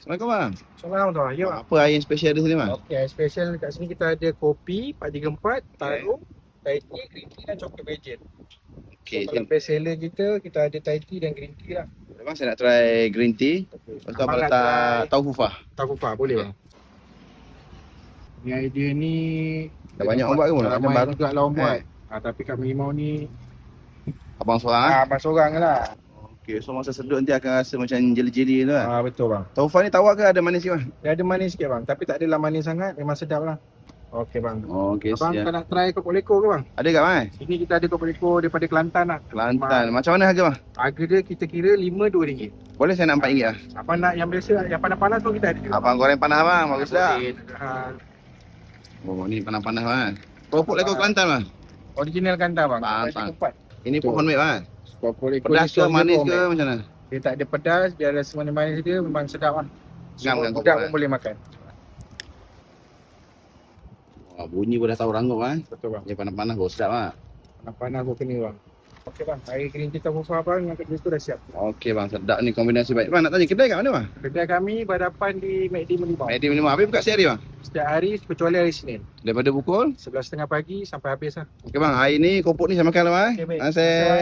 Assalamualaikum bang. Assalamualaikum tuan. Ya. Apa air yang special di sini bang? Okey, special kat sini kita ada kopi 434, tarum, Thai tea, green tea dan coklat vegan. Okey, So, kalau best seller kita ada Thai tea dan green tea lah. bang saya nak try green tea. Lepas tu Abang abang nak letak try tahu fufah. tahu apa boleh bang. Ni idea ni Dah banyak orang buat ke? Macam ramai baru. juga lah orang buat. Tapi kat Merlimau ni Abang seorang abang seorang lah. Okey, so masa sedut nanti akan rasa macam jeli-jeli tu lah. Betul bang. Tahu fufah ni tawar ke ada manis ke bang? Dia ada manis sikit bang, tapi tak adalah manis sangat, memang sedap lah. Okey bang. Okey, Abang siap. tak nak try kopok leko ke bang? Ada kat bang? Sini kita ada kopok leko daripada Kelantan lah. Kelantan. Macam mana harga bang? Harga dia kita kira RM5-2. Boleh saya nak RM4 lah. Apa nak yang biasa, yang panas-panas pun kita ada. Abang goreng panas bang, bagus dah. Boleh, tak ada hal. Oh, ni panas-panas bang. Keropok leko Kelantan bang. Original Kelantan bang. Bang. Tempat. Ini Betul. pun homemade bang. Kopok leko Pedas ni ke sos dia manis pun ke homemade. macam mana? Dia tak ada pedas, dia rasa manis-manis dia memang sedap lah. Ngam kan Budak kopok, pun boleh makan. Wah, bunyi pun dah tahu rangup bang. Betul bang. Dia panas-panas baru sedap bang. Panas pun kena bang. Okey bang, air green tea tahu bang yang kedua tu dah siap. Okey bang, sedap ni kombinasi baik. Bang nak tanya kedai kat mana bang? Kedai kami berhadapan di McD Merlimau. Medi minum. Habis buka sehari bang? Setiap hari kecuali hari Senin. Daripada pukul? 11.30 pagi sampai habis lah. Okey bang, hari ni kopok ni saya makan lah bang. Okey, baik. Saya